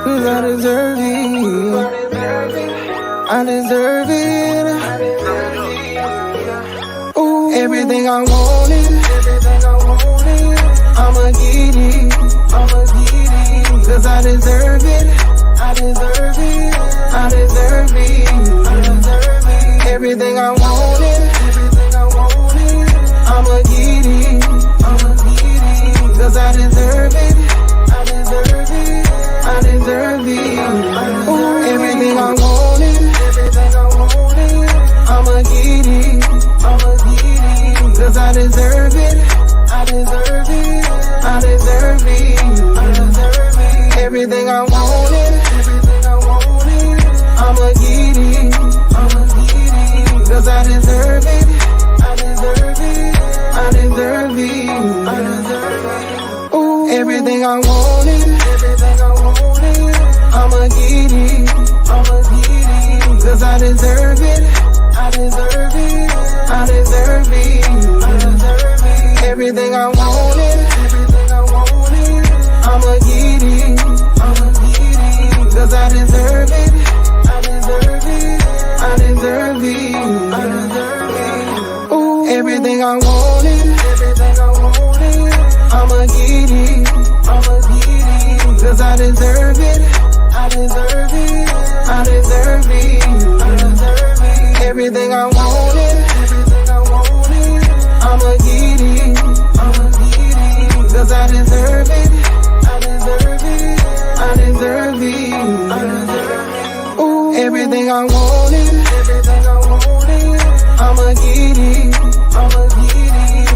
'cause I deserve it. I deserve it. Ooh, everything I wanted, I'ma get it. 'Cause I deserve it. I deserve it. I deserve it. Everything I wanted, I'ma get it. 'Cause I deserve it. I deserve it. I deserve it. Ooh, everything I wanted, I'ma get it. 'Cause I deserve it. I deserve it. I deserve it. Everything I wanted, I'ma get it. 'Cause I deserve it. I deserve it. I deserve it. Ooh, everything I wanted, I'ma get it. 'Cause I deserve it. I deserve it. I deserve it. Everything I wanted, I'ma get it. 'Cause I deserve it. I deserve it. I deserve it. Ooh, everything I wanted, I'ma get it. 'Cause I deserve it. I deserve it. I deserve it. Everything I wanted, I'ma get it. 'Cause I deserve it. I deserve it. I deserve it. Ooh, everything I wanted, I'ma get it.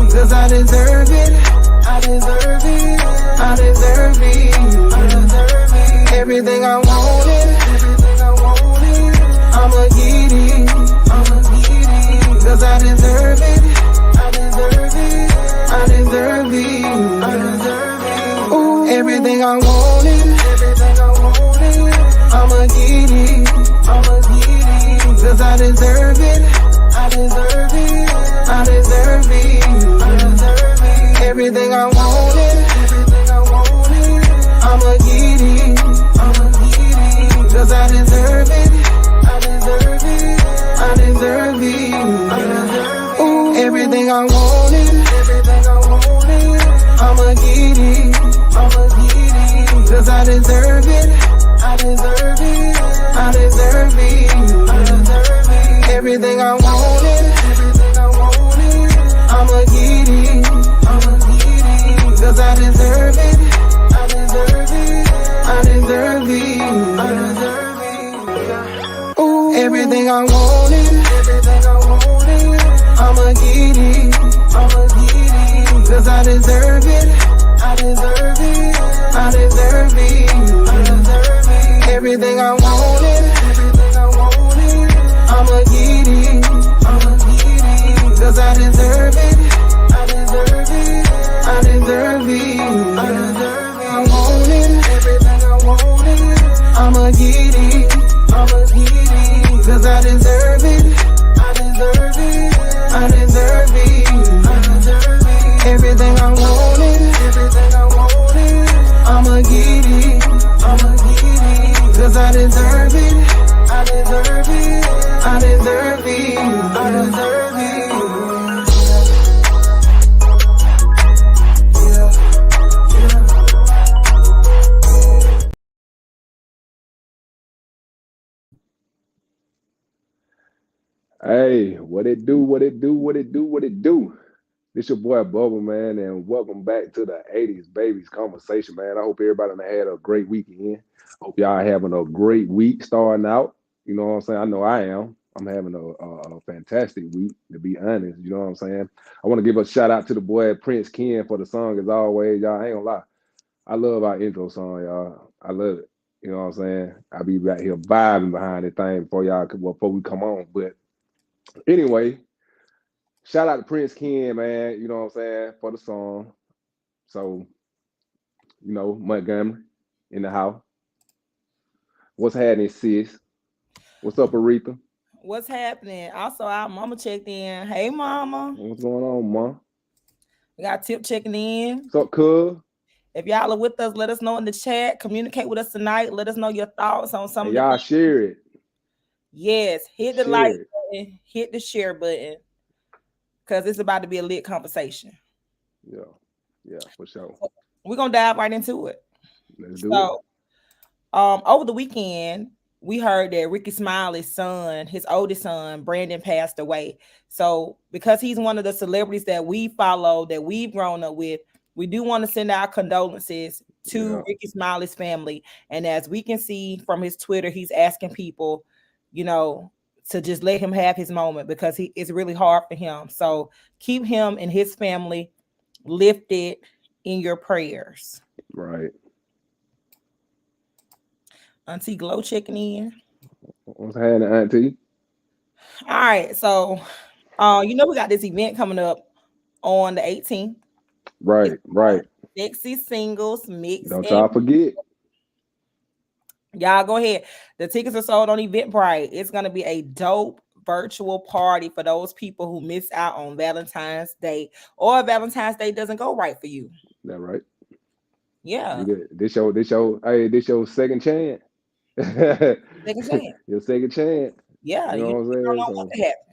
'Cause I deserve it. I deserve it. I deserve it. Everything I wanted, I'ma get it. 'Cause I deserve it. I deserve it. I deserve it. Ooh, everything I wanted, I'ma get it. 'Cause I deserve it. I deserve it. I deserve it. Everything I wanted, I'ma get it. 'Cause I deserve it. I deserve it. I deserve it. Ooh, everything I wanted, I'ma get it. 'Cause I deserve it. I deserve it. I deserve it. Everything I wanted, I'ma get it. 'Cause I deserve it. I deserve it. I deserve it. Ooh, everything I wanted, I'ma get it. 'Cause I deserve it. I deserve it. I deserve it. Everything I wanted, I'ma get it. 'Cause I deserve it. I deserve it. I deserve it. I want it. Everything I wanted, I'ma get it. 'Cause I deserve it. I deserve it. I deserve it. Everything I wanted, I'ma get it. 'Cause I deserve it. I deserve it. I deserve it. I deserve it. Hey, what it do, what it do, what it do, what it do. This your boy Bubba, man, and welcome back to the 80s Babies conversation, man. I hope everybody done had a great weekend. Hope y'all having a great week starting out. You know what I'm saying? I know I am. I'm having a fantastic week, to be honest. You know what I'm saying? I want to give a shout out to the boy Prince Ken for the song as always. Y'all, I ain't gonna lie. I love our intro song, y'all. I love it. You know what I'm saying? I be back here vibing behind the thing before we come on. But anyway, shout out to Prince Ken, man. You know what I'm saying, for the song. So, Montgomery in the house. What's happening, sis? What's up, Aretha? What's happening? Also, our mama checked in. Hey, mama. What's going on, Mom? We got Tip checking in. What's up, cuz? If y'all are with us, let us know in the chat. Communicate with us tonight. Let us know your thoughts on some And of the y'all things. share it. Yes, hit the like Share it. button, hit the share button, because it's about to be a lit conversation. Yeah. Yeah, for sure. We're gonna dive right into it. Let's do it. So, over the weekend, we heard that Ricky Smiley's son, his oldest son, Brandon, passed away. So, because he's one of the celebrities that we follow, that we've grown up with, we do want to send our condolences to Yeah. Ricky Smiley's family. And as we can see from his Twitter, he's asking people, you know, to just let him have his moment because it's really hard for him. So keep him and his family lifted in your prayers. Right. Auntie Glow checking in. What's happening, Auntie? All right, so we got this event coming up on the 18th. It's Right, called right. Sexy Singles Mix Don't and y'all forget. y'all go ahead. The tickets are sold on Eventbrite. It's gonna be a dope virtual party for those people who miss out on Valentine's Day or Valentine's Day doesn't go right for you. That right. Yeah, You get this your second chance. second chance. Your second chance. Yeah, You you know what I'm don't saying? know what So to happen.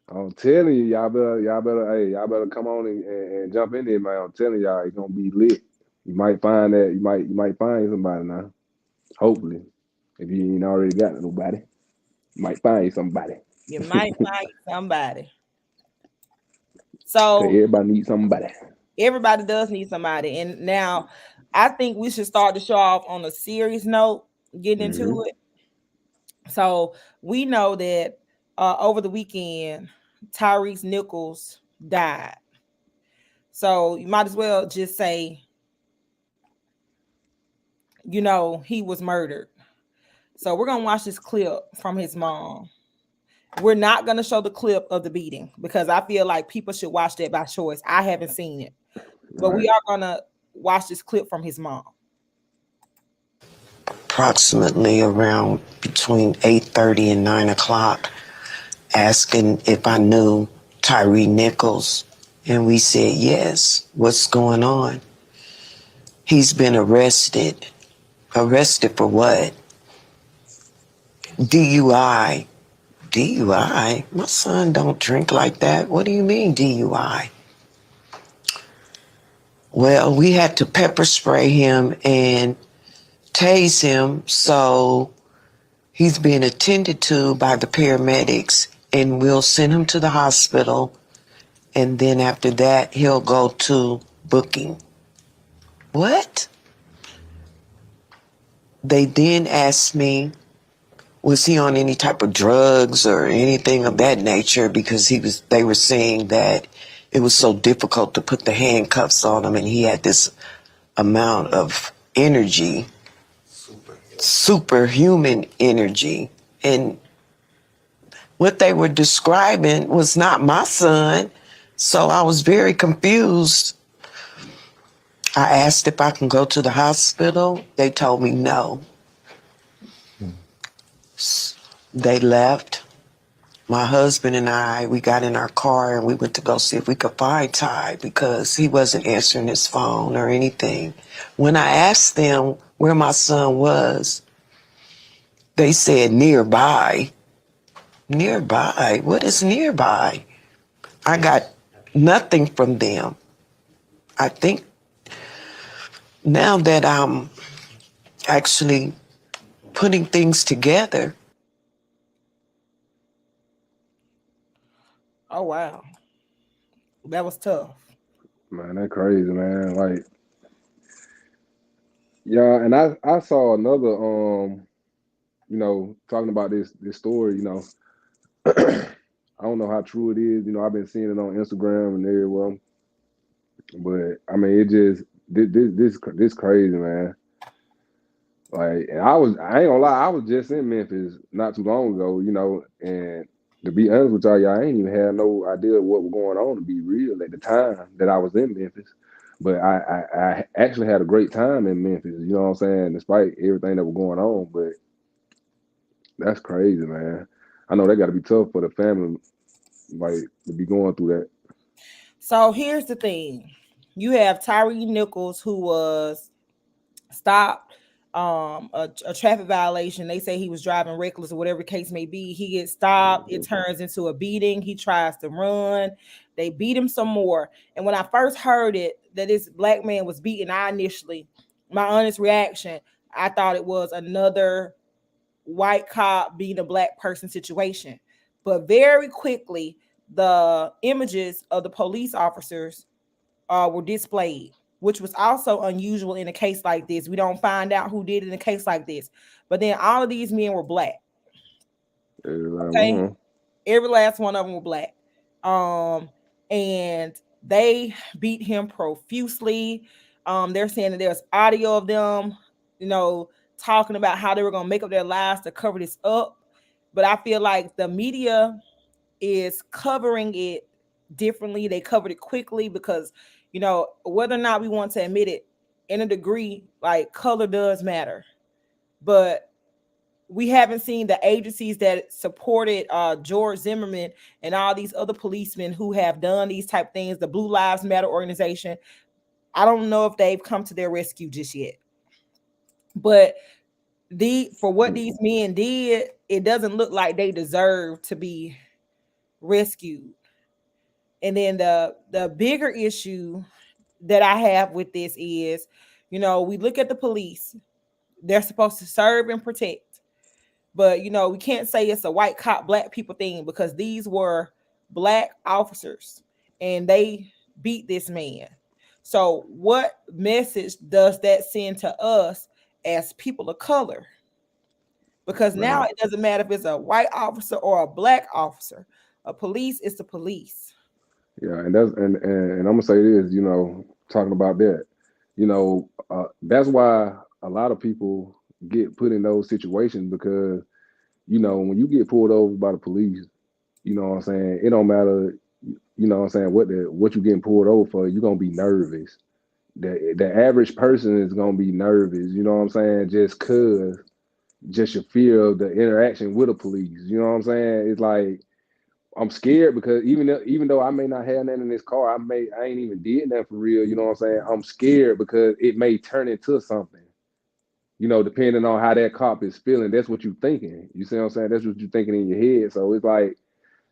I'm telling you, y'all better come on and jump in there, man. I'm telling y'all, it's gonna be lit. You might find that you might find somebody now. Hopefully. If you ain't already got nobody, you might find somebody. You might find somebody. Cause So everybody needs somebody. everybody does need somebody. And now I think we should start the show off on a serious note, getting Hmm. into it. So we know that over the weekend, Tyrese Nichols died. So you might as well just say, he was murdered. So we're gonna watch this clip from his mom. We're not gonna show the clip of the beating because I feel like people should watch that by choice. I haven't seen it, but we Right. are gonna watch this clip from his mom. Approximately around between 8:30 and 9 o'clock, asking if I knew Tyre Nichols. And we said, yes. What's going on? He's been arrested. Arrested for what? DUI. DUI? My son don't drink like that. What do you mean DUI? Well, we had to pepper spray him and tase him, so he's being attended to by the paramedics, and we'll send him to the hospital, and then after that, he'll go to booking. What? They then asked me, was he on any type of drugs or anything of that nature, because they were saying that it was so difficult to put the handcuffs on him, and he had this amount of energy, superhuman energy. And what they were describing was not my son. So I was very confused. I asked if I can go to the hospital. They told me no. They left. My husband and I, we got in our car and we went to go see if we could find Ty because he wasn't answering his phone or anything. When I asked them where my son was, they said nearby. Nearby? What is nearby? I got nothing from them. I think now that I'm actually putting things together. Oh wow, that was tough. Man, that crazy, man. Like, yeah, and I saw another talking about this story, I don't know how true it is. I've been seeing it on Instagram and everywhere. But I mean, it just this crazy, man. Like, and I ain't gonna lie, I was just in Memphis not too long ago, and to be honest with y'all, I ain't even had no idea what was going on, to be real, at the time that I was in Memphis. But I actually had a great time in Memphis, you know what I'm saying, despite everything that was going on. But that's crazy, man. I know that got to be tough for the family, like, to be going through that. So here's the thing. You have Tyre Nichols, who was stopped, a traffic violation. They say he was driving reckless or whatever the case may be. He gets stopped. It turns into a beating. He tries to run. They beat him some more. And when I first heard it that this black man was beaten, my honest reaction, I thought it was another white cop beating a black person situation. But very quickly, the images of the police officers were displayed, which was also unusual in a case like this. We don't find out who did it in a case like this. But then all of these men were black. Okay. Every last one of them were black. Um, and they beat him profusely. They're saying that there's audio of them, you know, talking about how they were gonna make up their lives to cover this up. But I feel like the media is covering it differently. They covered it quickly because, you know, whether or not we want to admit it, in a degree, like color does matter. But we haven't seen the agencies that supported George Zimmerman and all these other policemen who have done these type things, the Blue Lives Matter organization. I don't know if they've come to their rescue just yet. But for what these men did, it doesn't look like they deserve to be rescued. And then the bigger issue that I have with this is, you know, we look at the police, they're supposed to serve and protect. But, you know, we can't say it's a white cop, black people thing because these were black officers and they beat this man. So what message does that send to us as people of color? Because now it doesn't matter if it's a white officer or a black officer. A police is the police. Yeah, and I'm gonna say this, you know, talking about that, you know, that's why a lot of people get put in those situations because, you know, when you get pulled over by the police, you know what I'm saying, it don't matter, you know what I'm saying, what you getting pulled over for, you're gonna be nervous. The average person is gonna be nervous, you know what I'm saying, just your fear of the interaction with the police. You know what I'm saying? It's like I'm scared because even though I may not have nothing in this car, I ain't even did nothing for real. You know what I'm saying? I'm scared because it may turn into something. You know, depending on how that cop is feeling, that's what you're thinking. You see what I'm saying? That's what you're thinking in your head. So it's like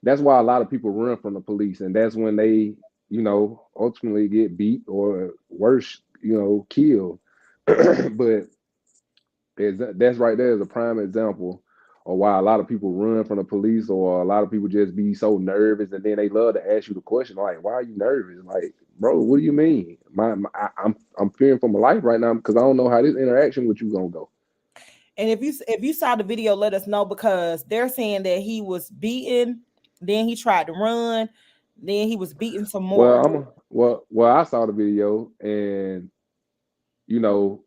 that's why a lot of people run from the police, and that's when they, you know, ultimately get beat or worse, you know, killed. But that's right there is a prime example of why a lot of people run from the police, or a lot of people just be so nervous, and then they love to ask you the question like, "Why are you nervous?" Like, bro, what do you mean? I'm fearing for my life right now because I don't know how this interaction with you gonna go. And if you saw the video, let us know because they're saying that he was beaten, then he tried to run, then he was beaten some more. Well, I saw the video, and you know,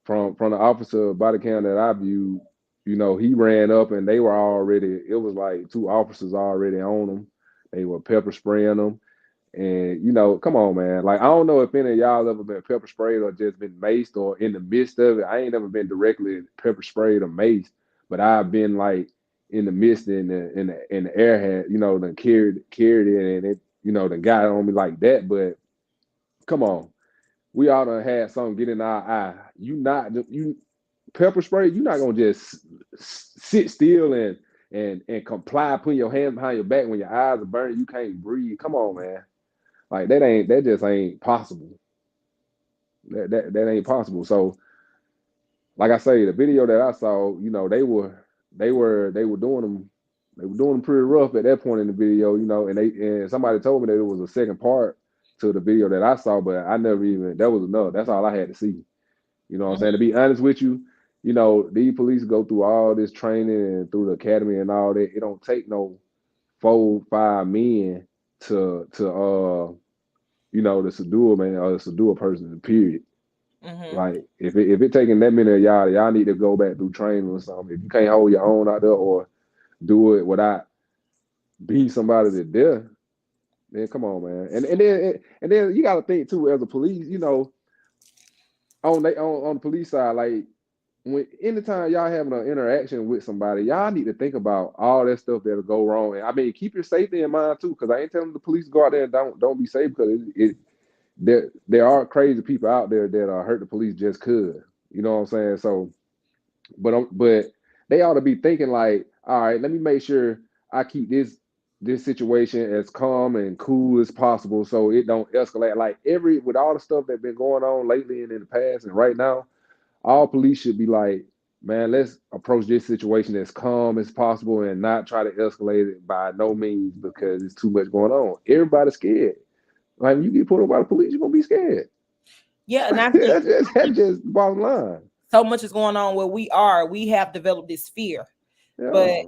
from the officer body cam that I viewed, you know, he ran up and they were already, it was like two officers already on him. They were pepper spraying them. And, you know, come on, man. Like, I don't know if any of y'all ever been pepper sprayed or just been maced or in the midst of it. I ain't never been directly pepper sprayed or maced, but I've been like in the midst in the air had, you know, then carried it and it, you know, then got on me like that. But come on. We all done had something get in our eye. You pepper spray, you're not gonna just sit still and comply, putting your hands behind your back when your eyes are burning, you can't breathe. Come on, man. Like that just ain't possible. That ain't possible. So, like I say, the video that I saw, you know, they were doing them pretty rough at that point in the video, you know, and somebody told me that it was a second part to the video that I saw, but I never even that was enough. That's all I had to see. You know what I'm saying? To be honest with you, you know, these police go through all this training and through the academy and all that. It don't take no 4, 5 men to you know, to subdue a man or to subdue a person, period. Mm-hmm. Like if it taking that many of y'all need to go back through training or something. If you can't hold your own out there or do it without beating somebody to death, then come on, man. And then you gotta think too, as a police, you know, on the police side, like when anytime y'all having an interaction with somebody, y'all need to think about all that stuff that'll go wrong. And I mean, keep your safety in mind too, because I ain't telling the police to go out there and don't be safe because there are crazy people out there that hurt the police just cause. You know what I'm saying? So, but they ought to be thinking like, all right, let me make sure I keep this situation as calm and cool as possible so it don't escalate. Like with all the stuff that's been going on lately and in the past and right now, all police should be like, man, let's approach this situation as calm as possible and not try to escalate it by no means because it's too much going on. Everybody's scared. Like when you get pulled over by the police, you're gonna be scared. Yeah, and I think that's just bottom line. so much is going on where we have developed this fear. Yeah. But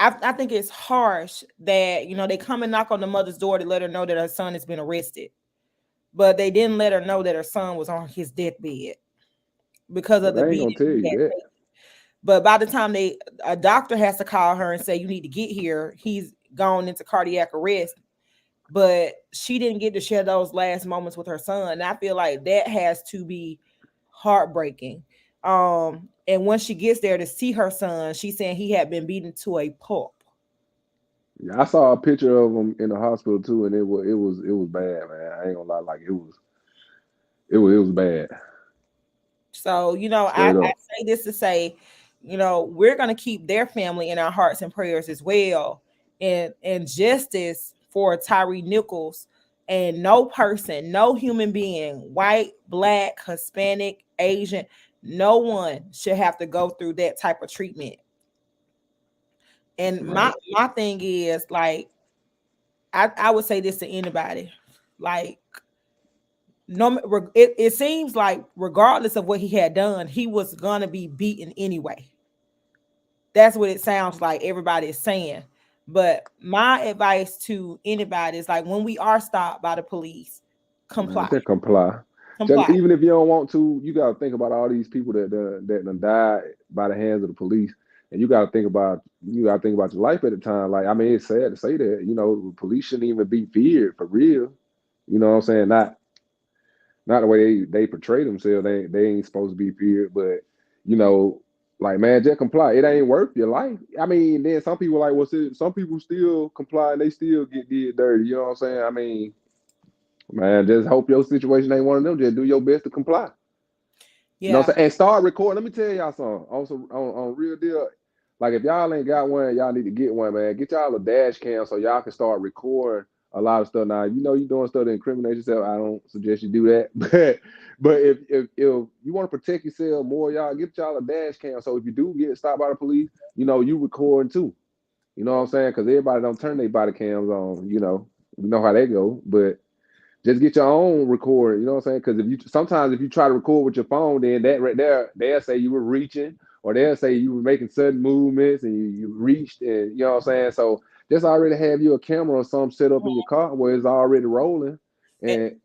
I think it's harsh that, they come and knock on the mother's door to let her know that her son has been arrested. But they didn't let her know that her son was on his deathbed because of the They ain't beating gonna tell you that. But by the time a doctor has to call her and say, you need to get here, he's gone into cardiac arrest. But she didn't get to share those last moments with her son. And I feel like that has to be heartbreaking. And when she gets there to see her son, she's saying he had been beaten to a pulp. Yeah, I saw a picture of him in the hospital too, and it was bad, man. I ain't gonna lie, like it was bad. So, Straight I up. say this to say, we're going to keep their family in our hearts and prayers as well. And justice for Tyre Nichols, and no person, no human being, white, black, Hispanic, Asian, no one should have to go through that type of treatment. And Right. my thing is, like, I would say this to anybody, like, it seems like regardless of what he had done, he was gonna be beaten anyway. That's what it sounds like everybody is saying. But my advice to anybody is, like, when we are stopped by the police, comply. Man, just comply. Just, even if you don't want to, you gotta think about all these people that done died by the hands of the police, and you gotta think about your life at the time. Like, I mean, it's sad to say that, the police shouldn't even be feared for real. You know what I'm saying? Not the way they portray themselves. They ain't supposed to be feared, but like, man, just comply. It ain't worth your life. I mean, then some people like, some people still comply and they still get did dirty. You know what I'm saying? I mean, man, just hope your situation ain't one of them. Just do your best to comply. You know what I'm saying? And start recording. Let me tell y'all something. Also, on real deal, like if y'all ain't got one, y'all need to get one, man. Get y'all a dash cam so y'all can start recording a lot of stuff. Now, you're doing stuff to incriminate yourself. I don't suggest you do that. But if you want to protect yourself more, y'all get y'all a dash cam. So if you do get stopped by the police, you recording too. You know what I'm saying? Because everybody don't turn their body cams on. We know how they go. But just get your own recorder. You know what I'm saying? Because sometimes if you try to record with your phone, then that right there, they'll say you were reaching, or they'll say you were making sudden movements and you reached, and you know what I'm saying. So just already have you a camera or something set up in your car where it's already rolling, and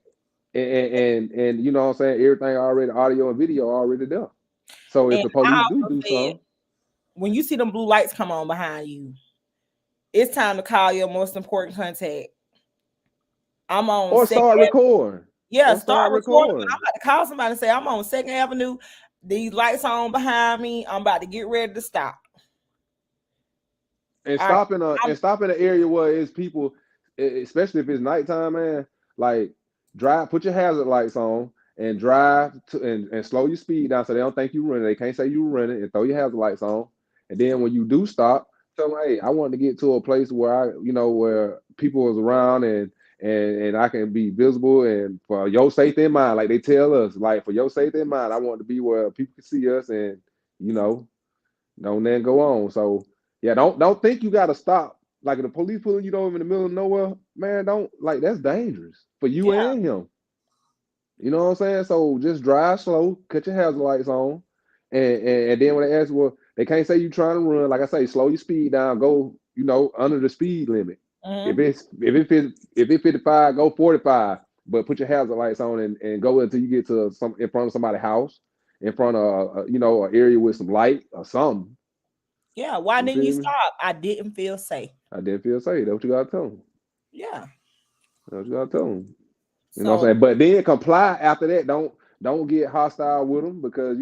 you know what I'm saying. Everything already, audio and video already there. So if the police do something, when you see them blue lights come on behind you, it's time to call your most important contact. I'm on or start recording. Yeah, start recording. I'm about to call somebody and say, I'm on 2nd Avenue. These lights on behind me. I'm about to get ready to stop. And stop in an area where it's people, especially if it's nighttime, man. Like, put your hazard lights on and drive and slow your speed down so they don't think you running. They can't say you running, and throw your hazard lights on. And then when you do stop, tell them, hey, I want to get to a place where where people is around and I can be visible, and for your safety in mind, like they tell us, like for your safety in mind, I want to be where people can see us and don't then go on. So yeah, don't think you gotta stop. Like if the police pulling you over in the middle of nowhere, man, that's dangerous for you and him. You know what I'm saying? So just drive slow, cut your hazard lights on, and then when they ask, well, they can't say you trying to run. Like I say, slow your speed down, go under the speed limit. Mm-hmm. If it's 55, go 45, but put your hazard lights on and go until you get to in front of somebody's house, in front of an area with some light or something. Yeah, why didn't you stop? I didn't feel safe. I didn't feel safe. That's what you gotta tell them. Yeah. That's what you gotta tell them. You know what I'm saying? But then comply after that. Don't get hostile with them because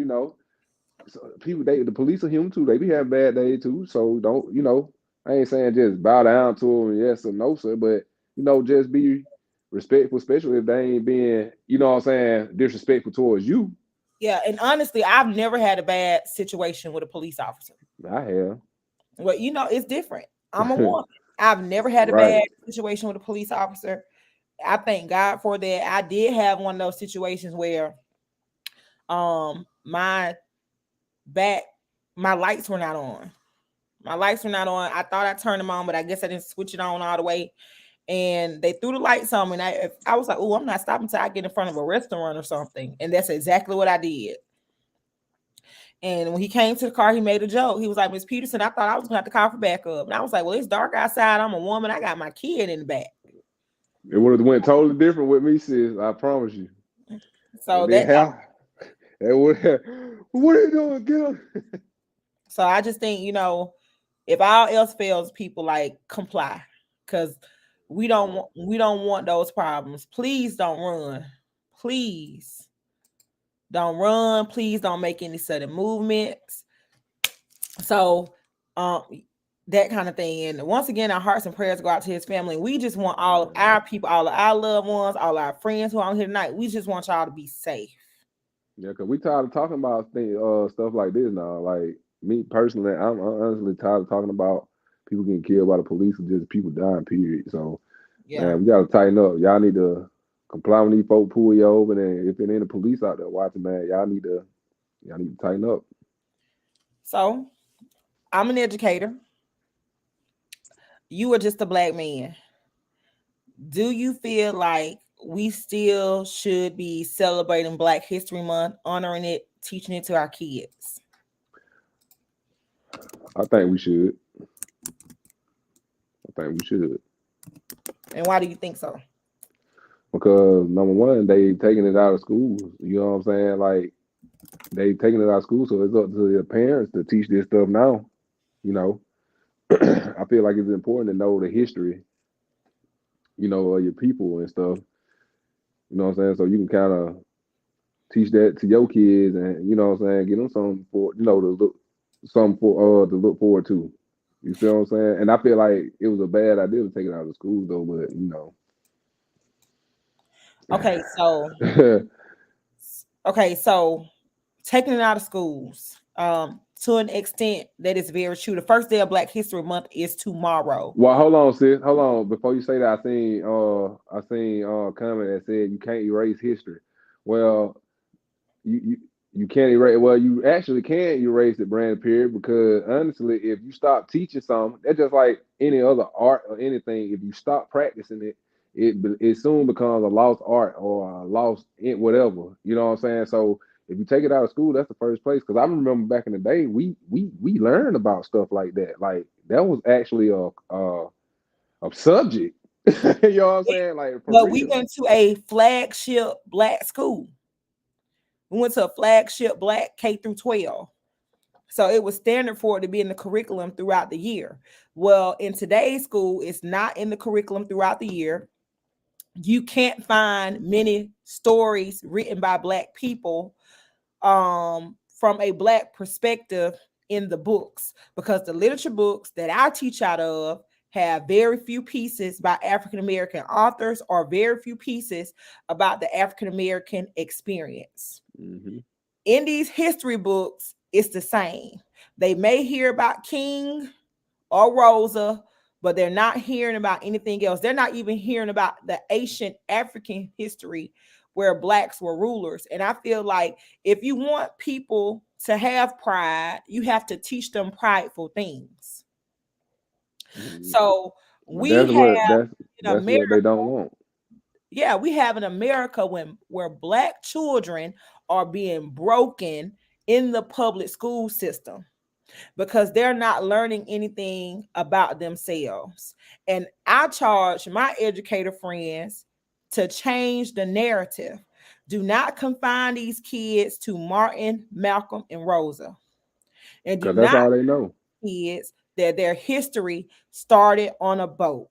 people, the police are human too. They be having bad days too. So don't, I ain't saying just bow down to them, yes or no, sir, but just be respectful, especially if they ain't being, you know what I'm saying, disrespectful towards you. Yeah, and honestly, I've never had a bad situation with a police officer. I have. Well, it's different. I'm a woman. I've never had a Right. bad situation with a police officer. I thank God for that. I did have one of those situations where my back my lights were not on. My lights were not on. I thought I turned them on, but I guess I didn't switch it on all the way. And they threw the lights on me, and I was like, "Oh, I'm not stopping until I get in front of a restaurant or something." And that's exactly what I did. And when he came to the car, he made a joke. He was like, "Miss Peterson, I thought I was gonna have to call for backup." And I was like, "Well, it's dark outside. I'm a woman. I got my kid in the back." It would have went totally different with me, sis. I promise you. So And then that how? It would have. What are you doing? Get up. so I just think, if all else fails, people like comply, because we don't want those problems. Please don't run. Please don't run. Please don't make any sudden movements. So um that kind of thing. And once again, our hearts and prayers go out to his family. We just want all of our people, all of our loved ones, all our friends who are on here tonight. We just want y'all to be safe. Yeah, because we tired of talking about stuff like this now. Like me personally, I'm honestly tired of talking about people getting killed by the police or just people dying, period. So, Yeah. man, we got to tighten up. Y'all need to comply when these folk pull you over. And if it ain't the police out there watching, man, y'all need to tighten up. So I'm an educator. You are just a black man. Do you feel like we still should be celebrating Black History Month, honoring it, teaching it to our kids? I think we should. I think we should. And why do you think so? Because number one, they taking it out of schools. You know what I'm saying? Like they taking it out of school, so it's up to the parents to teach this stuff now. You know, I feel like it's important to know the history, of your people and stuff. You know what I'm saying? So you can kind of teach that to your kids, and you know what I'm saying, get them something for to look forward to. You feel what I'm saying? And I feel like it was a bad idea to take it out of school though, but Okay, so taking it out of schools, to an extent that is very true. The first day of Black History Month is tomorrow. Well, hold on, sis. Hold on. Before you say that, I seen a comment that said you can't erase history. Well, you you can't erase. Well, you actually can erase it, Brandon. Period. Because honestly, if you stop teaching something, that's just like any other art or anything. If you stop practicing it, it soon becomes a lost art or a lost whatever. You know what I'm saying? So if you take it out of school, that's the first place. Because I remember back in the day, we learned about stuff like that. Like that was actually a subject. You know what I'm saying? Like for But we real. went to a flagship Black school. We went to a flagship Black K through 12. So it was standard for it to be in the curriculum throughout the year. Well, in today's school, it's not in the curriculum throughout the year. You can't find many stories written by Black people from a Black perspective in the books, because the literature books that I teach out of have very few pieces by African American authors or very few pieces about the African American experience. Hmm. In these history books, it's the same. They may hear about King or Rosa, but they're not hearing about anything else. They're not even hearing about the ancient African history where Blacks were rulers. And I feel like if you want people to have pride, you have to teach them prideful things. So But we that's what have that's in that's what America, they don't want. yeah, we have in America where Black children are being broken in the public school system because they're not learning anything about themselves. And I charge my educator friends to change the narrative. Do not confine these kids to Martin, Malcolm, and Rosa. And do Because that's not all they know. kids that their history started on a boat.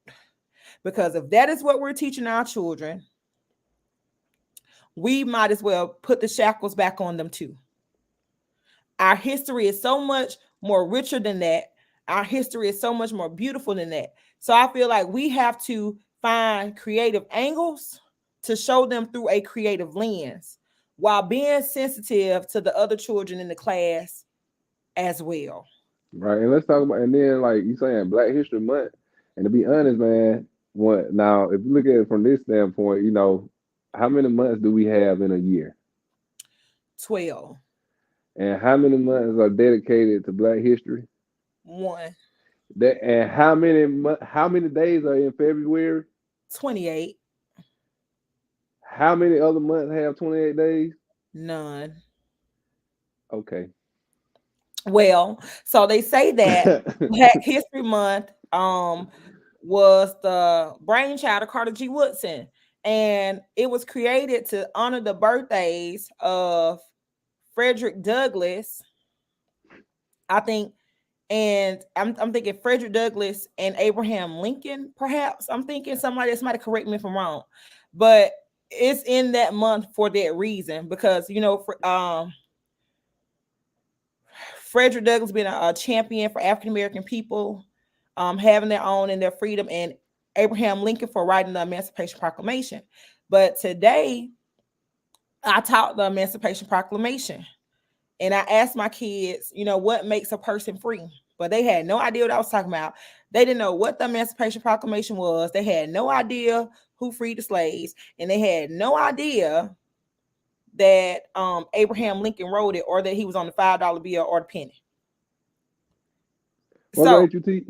Because if that is what we're teaching our children, we might as well put the shackles back on them too. Our history is so much more richer than that. Our history is so much more beautiful than that. So I feel like we have to find creative angles to show them through a creative lens while being sensitive to the other children in the class as well. Right. And let's talk about, and then like you saying Black History Month. And to be honest, man, what now if you look at it from this standpoint, how many months do we have in a year? 12. And how many months are dedicated to Black history? 1. And how many days are in February? 28. How many other months have 28 days? None. Okay. Well, so they say that Black History Month was the brainchild of Carter G. Woodson, and it was created to honor the birthdays of Frederick Douglass, I think, and I'm thinking Frederick Douglass and Abraham Lincoln, perhaps. I'm thinking somebody correct me if I'm wrong, but it's in that month for that reason, because Frederick Douglass being a champion for African American people, having their own and their freedom, and Abraham Lincoln for writing the Emancipation Proclamation. But today, I taught the Emancipation Proclamation, and I asked my kids, what makes a person free? But they had no idea what I was talking about. They didn't know what the Emancipation Proclamation was. They had no idea who freed the slaves, and they had no idea that Abraham Lincoln wrote it, or that he was on the $5 bill or the penny. What grade you teach?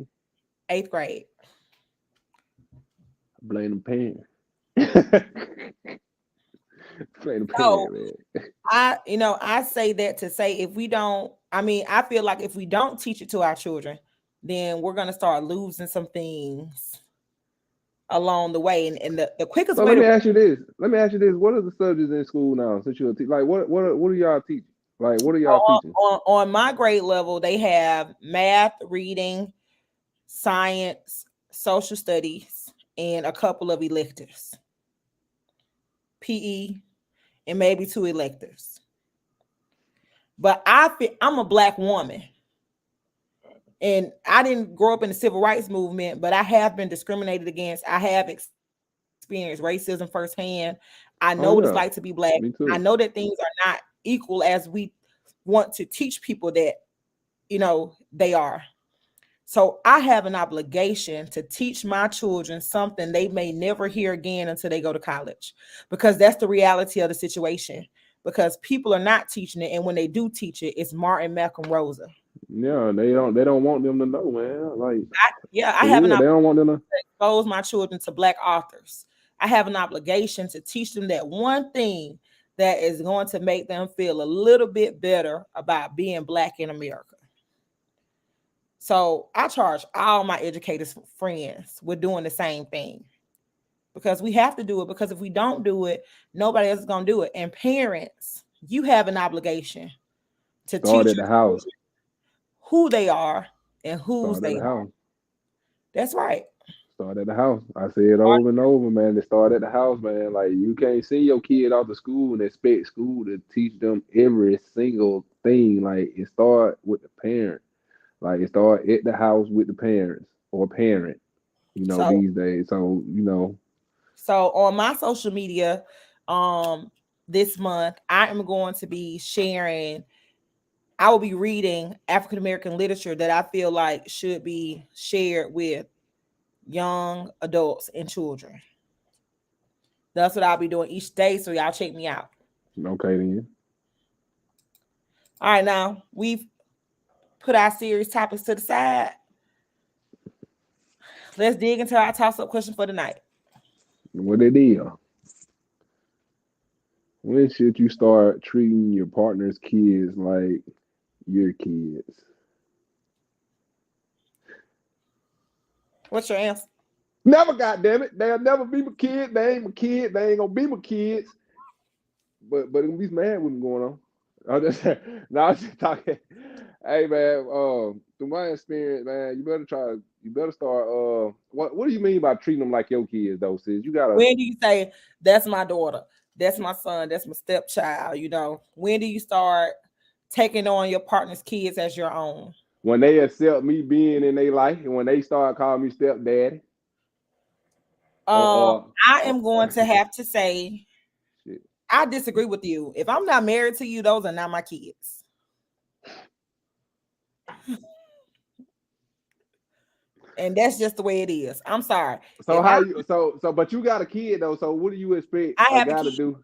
8th grade. Blame the parents. Blame the So, parents, man. I say that to say, if we don't, I feel like if we don't teach it to our children, then we're gonna start losing some things along the way. And the quickest So way let me ask you this. What are the subjects in school now? Since you're like, what are y'all teaching? Like, what are y'all teaching? On my grade level, they have math, reading, science, social studies, and a couple of electives. PE and maybe 2 electives. But I'm a Black woman, and I didn't grow up in the civil rights movement, but I have been discriminated against. I have experienced racism firsthand. I know what it's like to be Black. I know that things are not equal as we want to teach people that, they are. So I have an obligation to teach my children something they may never hear again until they go to college, because that's the reality of the situation. Because people are not teaching it, and when they do teach it, it's Martin, Malcolm, Rosa. Yeah, they don't want them to know, man. Like, I have an obligation they don't want them to expose my children to Black authors. I have an obligation to teach them that one thing that is going to make them feel a little bit better about being Black in America. So I charge all my educators friends with doing the same thing, because we have to do it, because if we don't do it, nobody else is going to do it. And parents, you have an obligation to start teach at the house who they are and whose start at they the are. house. That's right. Start at the house. I say it over and over, man. They start at the house, man. Like, you can't send your kid off to school and expect school to teach them every single thing. Like, it start with the parent. Like, it start at the house with the parents or parent, these days. So, So on my social media, this month, I am going to be sharing, I will be reading African American literature that I feel like should be shared with young adults and children. That's what I'll be doing each day. So y'all check me out. Okay, then. All right, now we've put our serious topics to the side. Let's dig into our toss-up question for the night. What it is? When should you start treating your partner's kids like your kids? What's your answer? Never, goddamn it. They'll never be my kid. They ain't my kid. They ain't gonna be my kids. But it gonna be mad what's going on. I was just talking. Hey man, through my experience, man, you better start. What do you mean by treating them like your kids, though, sis? You gotta. When do you say that's my daughter, that's my son, that's my stepchild? When do you start taking on your partner's kids as your own? When they accept me being in their life, and when they start calling me stepdaddy. I am going to have to say, shit. I disagree with you. If I'm not married to you, those are not my kids. And that's just the way it is. I'm sorry. So how you but you got a kid though, so what do you expect I a have a guy to kid. do?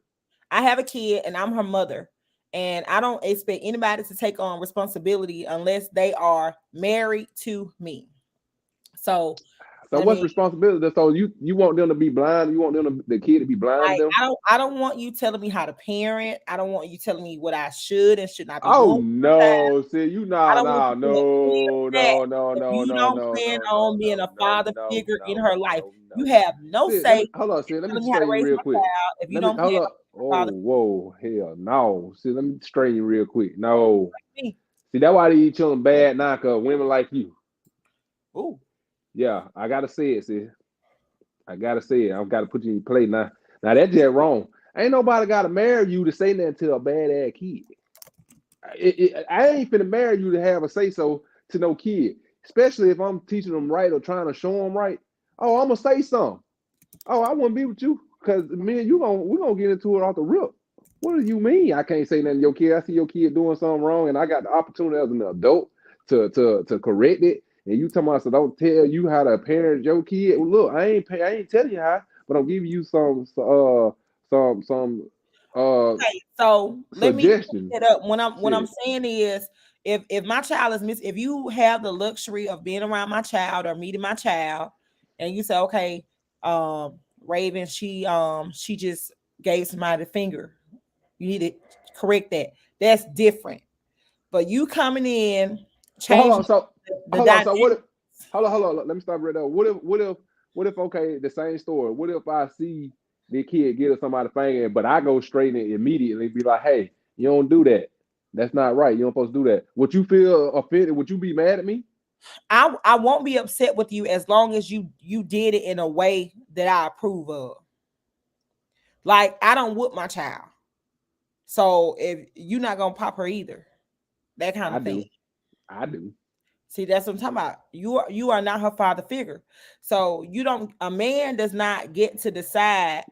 I have a kid and I'm her mother. And I don't expect anybody to take on responsibility unless they are married to me. So So what's responsibility? So you want them to be blind? You want the kid to be blind like, to them? I don't want you telling me how to parent. I don't want you telling me what I should and should not be Oh doing. no, see you I no don't want you doing any of that. If you don't plan on being a father figure in her life, you have no See, say. hold on, see, let me Telling me how to straighten you raise real my quick. child. If you Let me don't hold plan up. on being a Oh, father whoa, hell no. See, let me straighten you real quick. No. figure, See, that's why they children bad now, cause women like you. ooh. Yeah, I gotta say it, see. I gotta say it. I've got to put you in play now. Now that's just wrong. Ain't nobody gotta marry you to say nothing to a bad ass kid. I ain't finna marry you to have a say so to no kid, especially if I'm teaching them right or trying to show them right. Oh, I'm gonna say something. Oh, I want to be with you because me and you we're gonna get into it off the rip. What do you mean I can't say nothing to your kid? I see your kid doing something wrong, and I got the opportunity as an adult to correct it. And you talking about so don't tell you how to parent your kid. Well, look, I ain't telling you how, but I'm giving you some Okay, so let me suggestions. set up. What I'm Shit. saying is, if my child is if you have the luxury of being around my child or meeting my child, and you say, okay, Raven, she just gave somebody the finger. You need to correct that. That's different. But you coming in, So hold changing on. So the hold on. So dynamic. what if hold on. Let me stop right there. What if okay, the same story. What if I see the kid get somebody finger, but I go straight in immediately and be like, hey, you don't do that. That's not right. You don't supposed to do that. Would you feel offended? Would you be mad at me? I won't be upset with you as long as you did it in a way that I approve of. Like I don't whoop my child. So if you're not gonna pop her either, that kind I of thing. do. I do. See, that's what I'm talking about. You are not her father figure. So you don't a man does not get to decide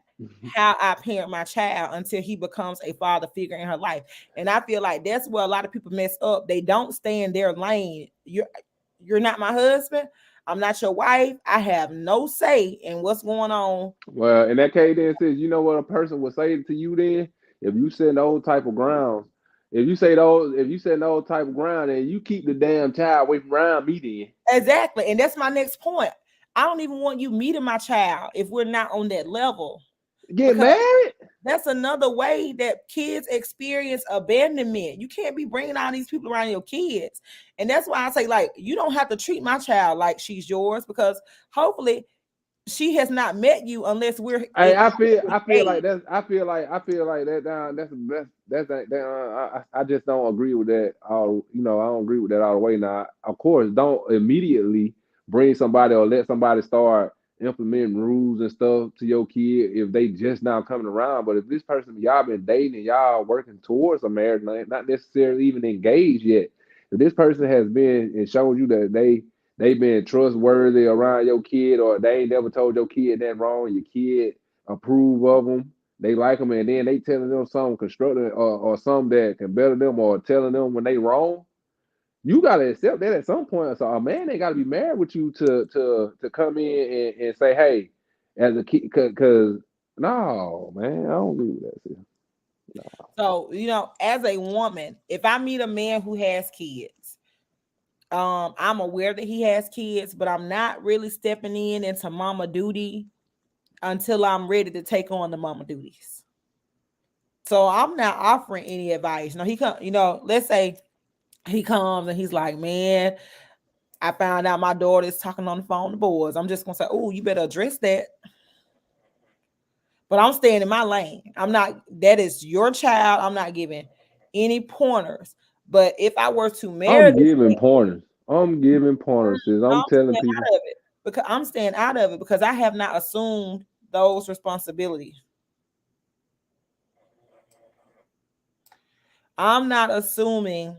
how I parent my child until he becomes a father figure in her life. And I feel like that's where a lot of people mess up. They don't stay in their lane. You're not my husband. I'm not your wife. I have no say in what's going on. Well, in that case, then says, you know what a person would say to you then, if you send those type of grounds, if you send those type of ground, and you keep the damn child away from around me, then Exactly. And that's my next point. I don't even want you meeting my child if we're not on that level. get Because married. that's another way that kids experience abandonment. You can't be bringing all these people around your kids. And that's why I say, like, you don't have to treat my child like she's yours because hopefully she has not met you unless we're Hey, in I feel like that. I just don't agree with that. I don't agree with that all the way. Now, of course, don't immediately bring somebody or let somebody start implementing rules and stuff to your kid if they just now coming around. But if this person y'all been dating and y'all working towards a marriage, not necessarily even engaged yet, if this person has been and shown you that they been trustworthy around your kid, or they ain't never told your kid that wrong. Your kid approve of them, they like them, and then they telling them something constructive or something that can better them, or telling them when they wrong. You gotta accept that at some point. So a man ain't gotta be married with you to come in and say, hey, as a kid, because no, man, I don't agree with that. See. No. So, as a woman, if I meet a man who has kids, I'm aware that he has kids, but I'm not really stepping into mama duty until I'm ready to take on the mama duties. So I'm not offering any advice. No, he come, let's say he comes and he's like, man, I found out my daughter is talking on the phone to boys. I'm just gonna say, oh, you better address that. But I'm staying in my lane. That is your child. I'm not giving any pointers. But if I were to marry I'm this giving pointers. I'm giving pointers, sis. I'm I'm telling staying people. out of it because I'm staying out of it because I have not assumed those responsibilities. I'm not assuming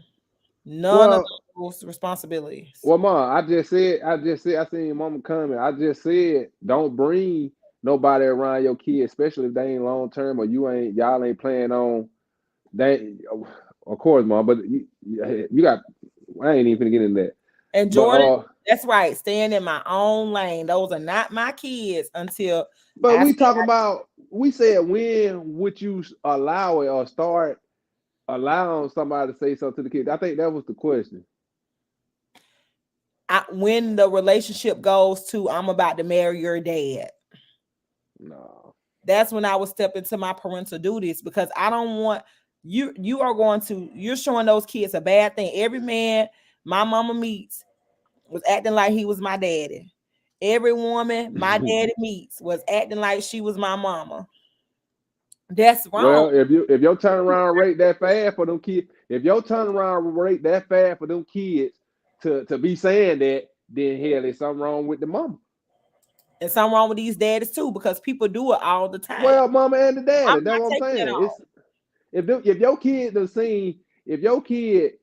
none of Well, those responsibilities. Well, Ma, I seen your mama coming. I just said, don't bring nobody around your kids, especially if they ain't long term or y'all ain't planning on they. Of course, mom, but you got. I ain't even gonna get into that. And But Jordan, that's right. Staying in my own lane. Those are not my kids until but I we see. talk about. We said when would you allow it or start allowing somebody to say something to the kid? I think that was the question. When the relationship goes to I'm about to marry your dad. No. That's when I would step into my parental duties because I don't want you're showing those kids a bad thing. Every man my mama meets was acting like he was my daddy. Every woman my daddy meets was acting like she was my mama. That's wrong. Well, if your turnaround rate that fast for them kids, if your turnaround rate that fast for them kids to be saying that, then hell, there's something wrong with the mama. And something wrong with these daddies too, because people do it all the time. Well, mama and the I'm daddy, that's not what I'm taking that saying. off. It's if your kid done seen, if your kid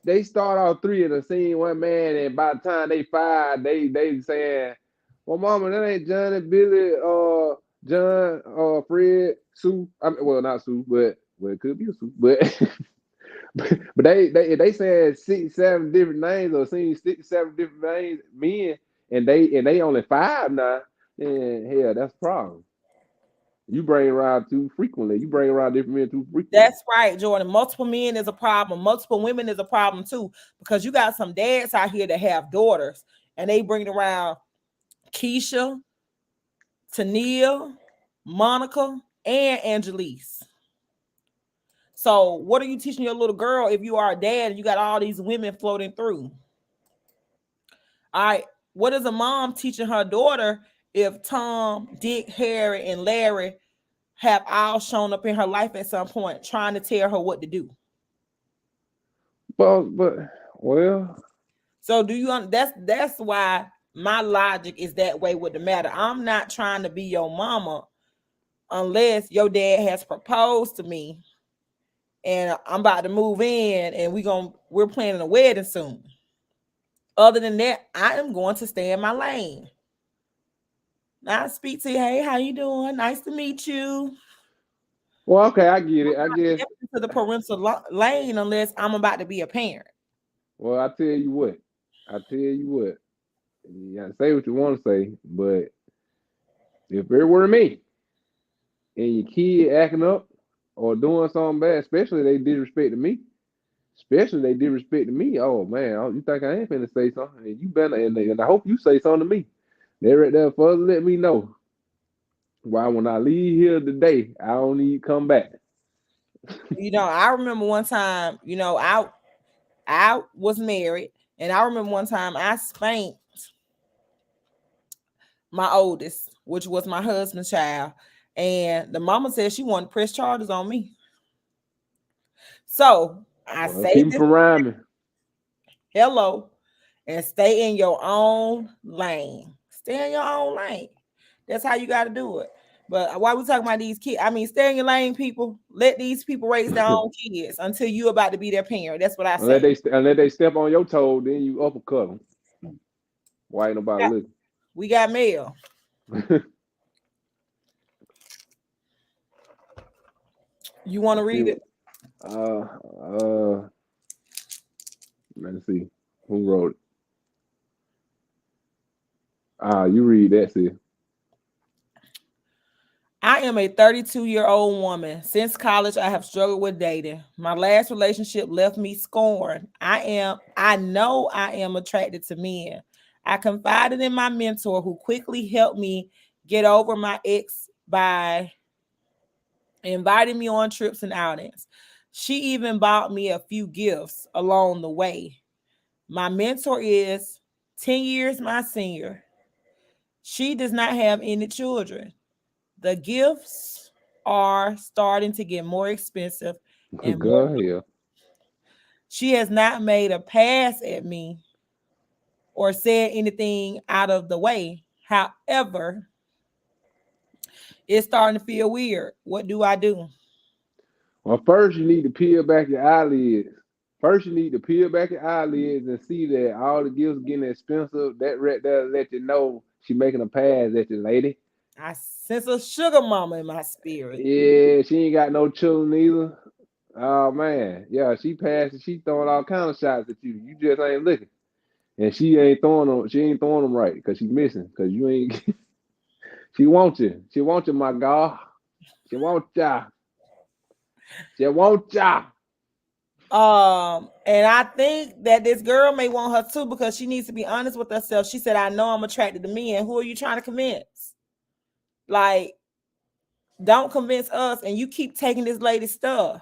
they start off three and done seen one man, and by the time they five, they saying, well, mama, that ain't Johnny, Billy, John, Fred, Sue. I mean, well, not Sue, but well, it could be a Sue, but but they said 6, 7 different names or seen 6, 7 different names men, and they only five now. Then hell, that's a problem. You bring around too frequently. You bring around different men too frequently. That's right, Jordan. Multiple men is a problem. Multiple women is a problem too, because you got some dads out here that have daughters and they bring around Keisha, Tania, Monica, and Angelise. So, what are you teaching your little girl if you are a dad and you got all these women floating through? All right, what is a mom teaching her daughter if Tom, Dick, Harry, and Larry have all shown up in her life at some point trying to tell her what to do? Well, So do you that's why my logic is that way with the matter. I'm not trying to be your mama unless your dad has proposed to me and I'm about to move in and we're planning a wedding soon. Other than that, I am going to stay in my lane. I speak to you, hey, how you doing? Nice to meet you. well, okay, I get it. I guess. Step into the parental lane unless I'm about to be a parent. Well, I tell you what. I tell you what. You gotta say what you want to say, but if it were me and your kid acting up or doing something bad, especially they disrespecting me, oh man, you think I ain't finna say something? And you better, and I hope you say something to me. They're right there for let me know why when I leave here today, I don't need to come back. I remember one time, I was married, and I remember one time I spanked my oldest, which was my husband's child, and the mama said she wanted to press charges on me. So I Well, say keep this, from rhyming. hello, and stay in your own lane. Stay in your own lane. That's how you got to do it. But why we talking about these kids? I mean, stay in your lane, people. Let these people raise their own kids until you about to be their parent. That's what I say. Unless they step on your toe, then you uppercut them. Why ain't nobody looking? We got mail. You want to read it? Let's see who wrote it. You read that, see. I am a 32-year-old woman. Since college, I have struggled with dating. My last relationship left me scorned. I know I am attracted to men. I confided in my mentor who quickly helped me get over my ex by inviting me on trips and outings. She even bought me a few gifts along the way. My mentor is 10 years my senior. She does not have any children. The gifts are starting to get more expensive and more. Go ahead. She has not made a pass at me or said anything out of the way. However, it's starting to feel weird. What do I do? Well, first you need to peel back your eyelids. First, you need to peel back your eyelids and see that all the gifts getting expensive. That right there let you know she making a pass at you, lady. I sense a sugar mama in my spirit. Yeah, she ain't got no children either. Oh man, yeah, she passed. She throwing all kind of shots at you. You just ain't looking, and she ain't throwing them. She ain't throwing them right because she missing. Because you ain't. She wants you. She wants you, my God. She wants ya. She wants ya. And I think that this girl may want her too because she needs to be honest with herself. She said, "I know I'm attracted to men. Who are you trying to convince? Like, don't convince us." And you keep taking this lady's stuff.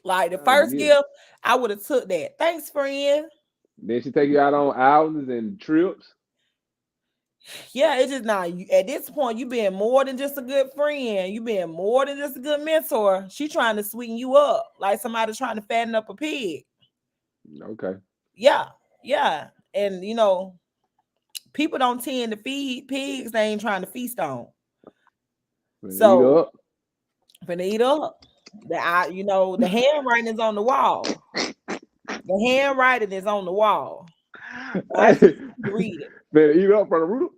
Like the first Yeah. gift, I would have took that. Thanks, friend. Then she take you out on outings and trips. Yeah, it's just not at this point. You being more than just a good friend. You being more than just a good mentor. She trying to sweeten you up like somebody trying to fatten up a pig. Okay. Yeah, yeah, and people don't tend to feed pigs they ain't trying to feast on. Eat So up. for the eat up, the handwriting is on the wall. The handwriting is on the wall. I just Hey, need to read it. better eat up from the root.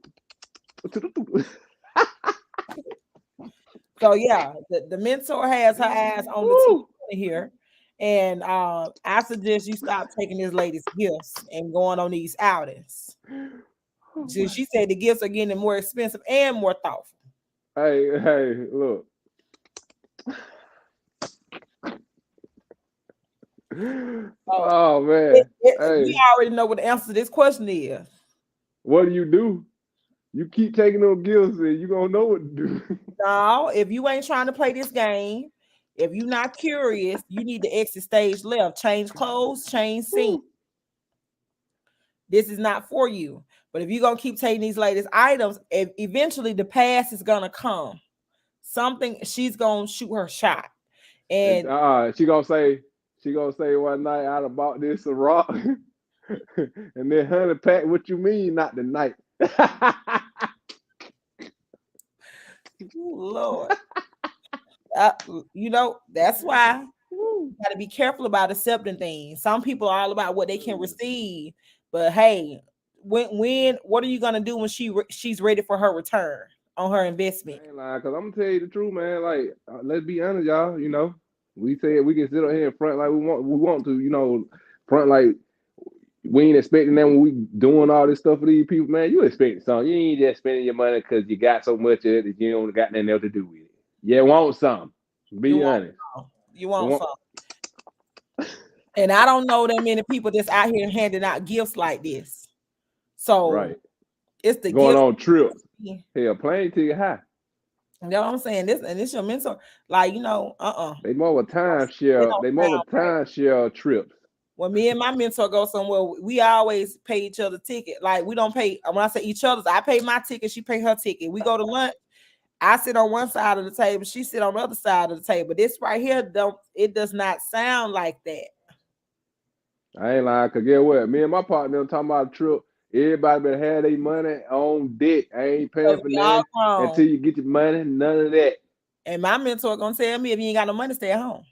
So yeah, the mentor has her ass on the Woo. TV here. And I suggest you stop taking this lady's gifts and going on these outings. Oh, So she said the gifts are getting more expensive and more thoughtful. hey, look. So Oh man. we Hey, already know what the answer to this question is. what do? You keep taking those gifts and you gonna know what to do. No, if you ain't trying to play this game, if you're not curious, you need to exit stage left, change clothes, change scene. Woo. This is not for you. But if you're gonna keep taking these latest items, eventually the pass is gonna come. Something she's gonna shoot her shot. And And she gonna say one night I done bought this a rock. And then honey pack, what you mean not tonight? Lord, that's why you got to be careful about accepting things. Some people are all about what they can receive, but hey, what are you gonna do when she's ready for her return on her investment? I ain't lying, cause I'm gonna tell you the truth, man. Like, let's be honest, y'all. We said we can sit up here in front like we want to. Front like we ain't expecting that when we doing all this stuff for these people, man. You expecting something. You ain't just spending your money because you got so much of it that you don't got nothing else to do with it. You want something. You Be want honest. some. You want Want, some. And I don't know that many people that's out here handing out gifts like this. So right. it's the Going gift. on trips. Hell, plane ticket high. You know what I'm saying? This your mentor. Like, They more of a it timeshare. don't They more of sound a right. timeshare trips. When me and my mentor go somewhere, we always pay each other ticket. Like we don't pay. When I say each other's, I pay my ticket, she pay her ticket. We go to lunch. I sit on one side of the table, she sit on the other side of the table. This right here, does not sound like that. I ain't lying, cause get what? Me and my partner talking about a trip. Everybody better have their money on deck. I ain't paying Because for we all nothing grown. until you get your money. None of that. And my mentor gonna tell me if you ain't got no money, stay at home.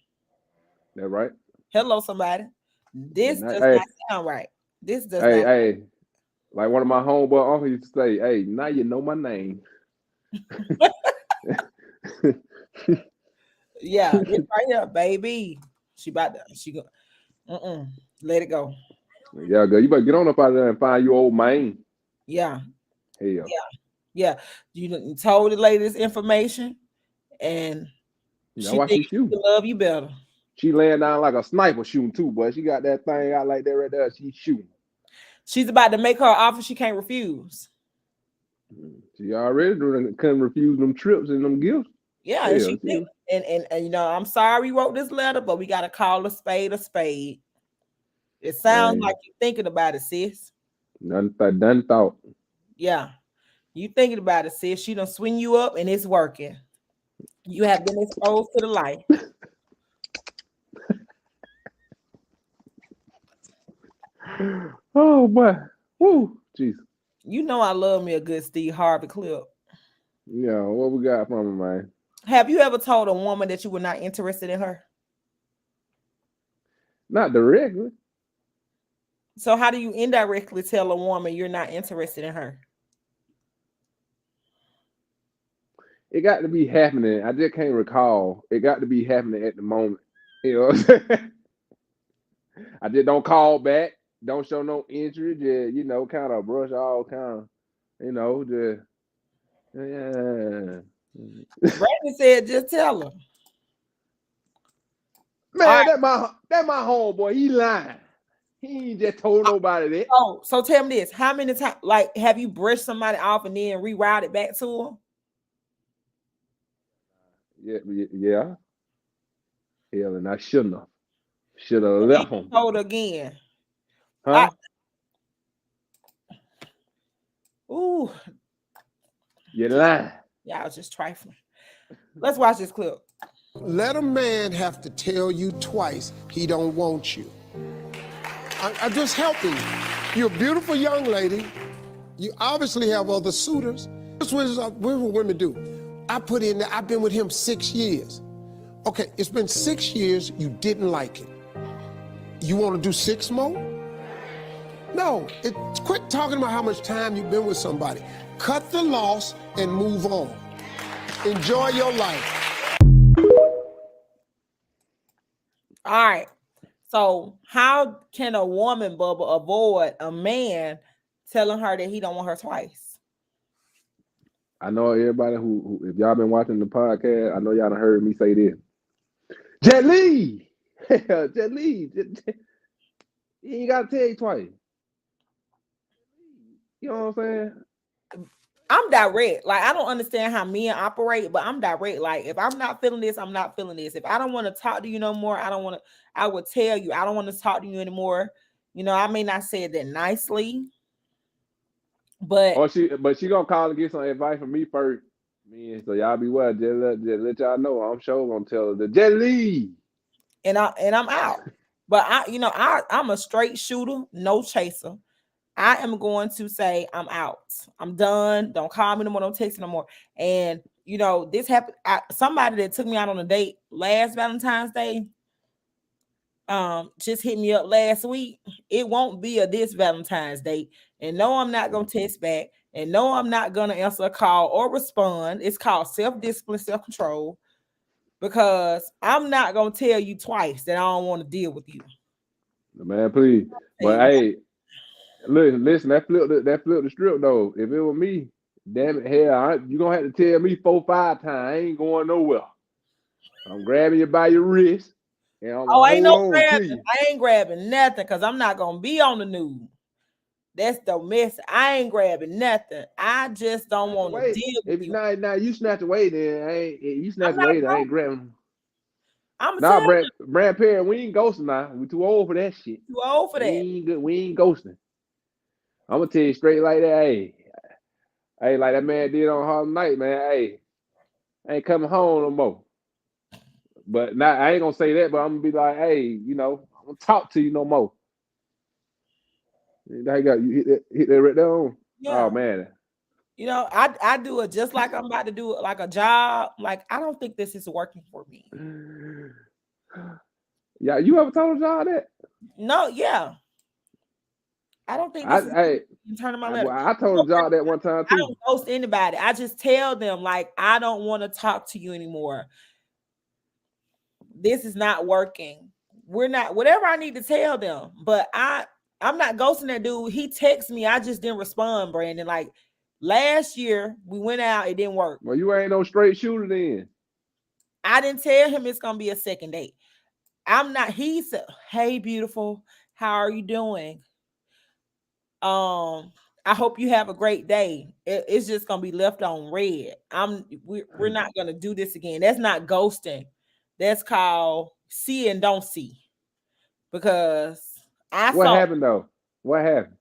That right? Hello, somebody. This does Hey, not sound right. This does hey, not. hey. Like one of my homeboy uncles used to say, "Hey, now you know my name." Yeah, this right here, baby. She go. Let it go. Yeah, girl, you better get on up out there and find your old man. Yeah, Hell, yeah. You told the lady this information, and you know she why she thinks she shooting? can love you better. She laying down like a sniper shooting too, boy. She got that thing out like that right there. She shooting. She's about to make her an offer she can't refuse. She already couldn't refuse them trips and them gifts. Yeah, and Hell, she think, and I'm sorry we wrote this letter, but we gotta call a spade a spade. It sounds man, like you're thinking about it, sis. none thought. Yeah, you thinking about it, sis. She done swing you up, and it's working. You have been exposed to the light. Oh boy, woo, jeez. You know I love me a good Steve Harvey clip. Yeah, what we got from him, man? Have you ever told a woman that you were not interested in her? Not directly. So how do you indirectly tell a woman you're not interested in her? it got to be happening. I just can't recall. It got to be happening at the moment. You know what I'm saying? I just don't call back. Don't show no interest. Just, kind of brush all kind of, just, yeah. Brandon said, just tell her. Man, All right. that my homeboy. He lying. He ain't just told nobody that. Oh, so tell me this. How many times, like, have you brushed somebody off and then rerouted back to them? Yeah. Hell, and I shouldn't have. Should have left him. Told again. Huh? Ooh. You lying. Yeah, I was just trifling. Let's watch this clip. Let a man have to tell you twice he don't want you. I'm just helping you. You're a beautiful young lady. You obviously have other suitors. This is what women do. I've been with him 6 years. Okay, it's been 6 years, you didn't like it. You want to do 6 more? No, quit talking about how much time you've been with somebody. Cut the loss and move on. Enjoy your life. All right. So how can a woman, Bubba, avoid a man telling her that he don't want her twice? I know everybody who if y'all been watching the podcast, I know y'all done heard me say this. Jet Li! Jet Li! You ain't got to tell you twice. You know what I'm saying? I'm direct. Like, I don't understand how men operate, but I'm direct. Like, if I'm not feeling this, I'm not feeling this. If I don't want to talk to you no more, I would tell you, I don't want to talk to you anymore. I may not say it that nicely, but she gonna call and get some advice from me first. So y'all be well. Just let y'all know. I'm sure gonna tell her the Jet Li. And I'm out. But I'm a straight shooter, no chaser. I am going to say I'm out. I'm done. Don't call me no more. Don't text me no more. And this happened. Somebody that took me out on a date last Valentine's Day, just hit me up last week. It won't be this Valentine's Day. And no, I'm not gonna text back. And no, I'm not gonna answer a call or respond. It's called self-discipline, self-control. Because I'm not gonna tell you twice that I don't want to deal with you. Man, please. But hey, listen, that flipped the script though. If it was me, damn it, hell, you gonna have to tell me 4-5 times. I ain't going nowhere. I'm grabbing you by your wrist. And I'm ain't no grabbing. I ain't grabbing nothing because I'm not gonna be on the news. That's the mess. I ain't grabbing nothing. I just don't want to deal with you. Now you snatch away, then you snatch away. I ain't grabbing. I'm Brad Perry, we ain't ghosting now. We too old for that shit. Too old for that. We ain't ghosting. I'm gonna tell you straight like that. Hey, like that man did on Harlem Night, man. Hey, I ain't coming home no more. But now I ain't gonna say that, but I'm gonna be like, hey, I'm gonna talk to you no more. Now you hit that right down. Yeah. Oh man. I do it just like I'm about to do it, like a job. Like, I don't think this is working for me. Yeah, you ever told y'all that? No, yeah. I don't think this is turning my letter. I told y'all that one time too. I don't ghost anybody. I just tell them, like, I don't want to talk to you anymore. This is not working. We're not, whatever I need to tell them. But I'm not ghosting that dude. He texted me. I just didn't respond, Brandon. Like, last year we went out, it didn't work. Well, you ain't no straight shooter then. I didn't tell him it's gonna be a second date. He said, hey, beautiful, how are you doing? I hope you have a great day. It's just gonna be left on red. We're not gonna do this again. That's not ghosting. That's called see and don't see. Because what happened though? What happened?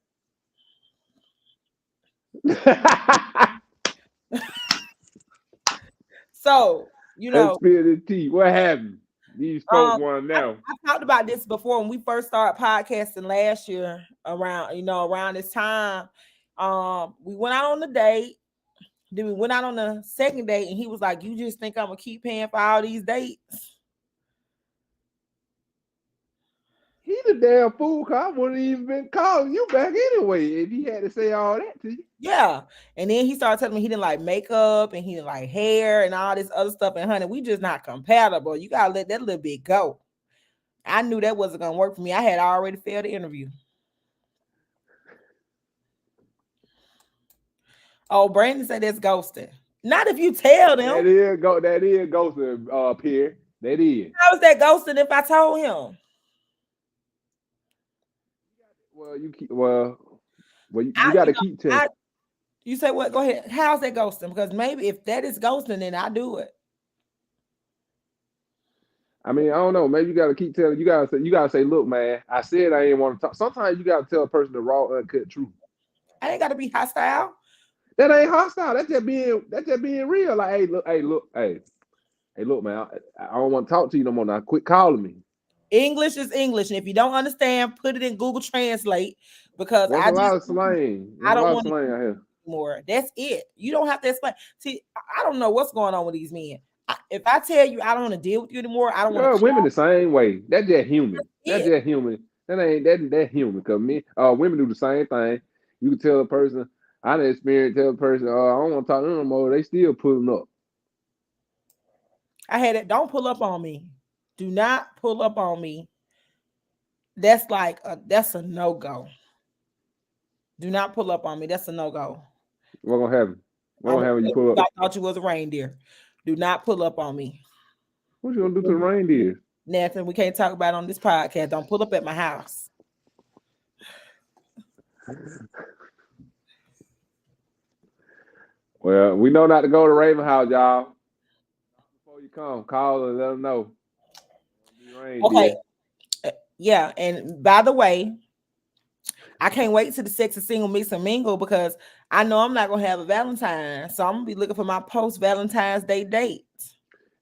So, spill the tea. What happened? These folks want to know. I talked about this before when we first started podcasting last year around this time. We went out on the date. Then we went out on the second date, and he was like, you just think I'm gonna keep paying for all these dates? He He's a damn fool, cause I wouldn't even been calling you back anyway if he had to say all that to you. Yeah. And then he started telling me he didn't like makeup and he didn't like hair and all this other stuff. And honey, we just not compatible. You gotta let that little bit go. I knew that wasn't gonna work for me. I had already failed the interview. Oh, Brandon said that's ghosting. Not if you tell them. That is ghosting, Pierre. That is. How is that ghosting if I told him? Well, you got to keep telling. You say what? Go ahead. How's that ghosting? Because maybe if that is ghosting, then I do it. I mean, I don't know. Maybe you got to keep telling. You got to say, look, man. I said I ain't want to talk. Sometimes you got to tell a person the raw, uncut truth. I ain't got to be hostile. That ain't hostile. That's just being real. Like, hey, look, man. I don't want to talk to you no more. Now, quit calling me. English is English, and if you don't understand, put it in Google Translate because There's a lot of slang. I don't want slang out here. More. That's it. You don't have to explain. See, I don't know what's going on with these men. If I tell you I don't want to deal with you anymore, I don't want to. Women the same way. That's just human. That's just human. That ain't that human. Cause women do the same thing. You can tell a person. I didn't experience. Tell a person, I don't want to talk to them no more. They still pulling up. I had it. Don't pull up on me. Do not pull up on me. That's like that's a no-go. Do not pull up on me. That's a no-go. What gonna happen? What gonna happen when you pull up? I thought you was a reindeer. Do not pull up on me. What you gonna do to the reindeer? Nothing. We can't talk about it on this podcast. Don't pull up at my house. Well, we know not to go to Raven House, y'all. Before you come, call and let them know. Okay. Yeah, and by the way, I can't wait till the Sex and Single Mix and Mingle because I know I'm not gonna have a Valentine, so I'm gonna be looking for my post Valentine's Day date.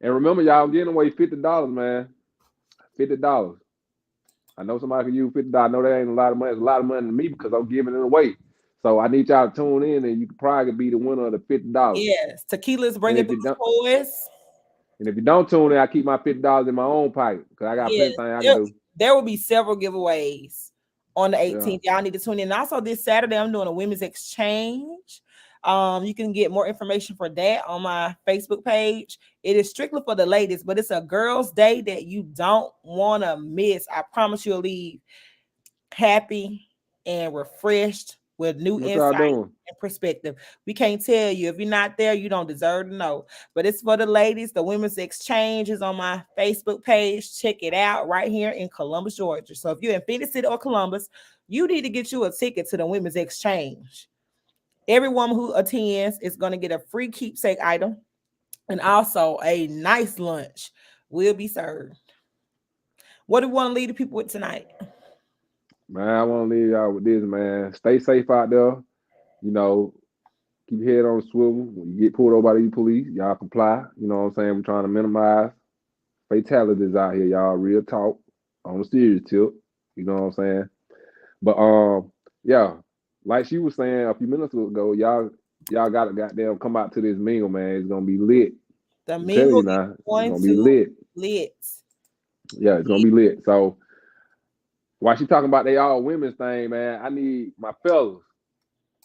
And remember, y'all, I'm giving away $50, man. $50. I know somebody can use $50. I know that ain't a lot of money. It's a lot of money to me because I'm giving it away. So I need y'all to tune in, and you can probably be the winner of the $50. Yes, Tequila's bringing the boys. And if you don't tune in, I keep my $50 in my own pocket because I got plenty of things I can do. There will be several giveaways on the 18th. Yeah. Y'all need to tune in. Also, this Saturday, I'm doing a women's exchange. You can get more information for that on my Facebook page. It is strictly for the ladies, but it's a girls' day that you don't want to miss. I promise you'll leave happy and refreshed with new insight and perspective. We can't tell you. If you're not there, you don't deserve to know. But it's for the ladies. The women's exchange is on my Facebook page. Check it out right here in Columbus, Georgia. So if you're in Phoenix City or Columbus, you need to get you a ticket to the women's exchange. Every woman who attends is going to get a free keepsake item and also a nice lunch will be served. What do you want to leave the people with tonight? Man, I want to leave y'all with this, man. Stay safe out there. You know, keep your head on the swivel. When you get pulled over by the police, y'all comply. You know what I'm saying? We're trying to minimize fatalities out here, y'all. Real talk on the serious tip. You know what I'm saying? But yeah, like she was saying a few minutes ago, y'all got to goddamn come out to this mingle, man. It's gonna be lit. The mingle is gonna be lit. Yeah, it's gonna be lit. So while she talking about they all women's thing, man, I need my fellas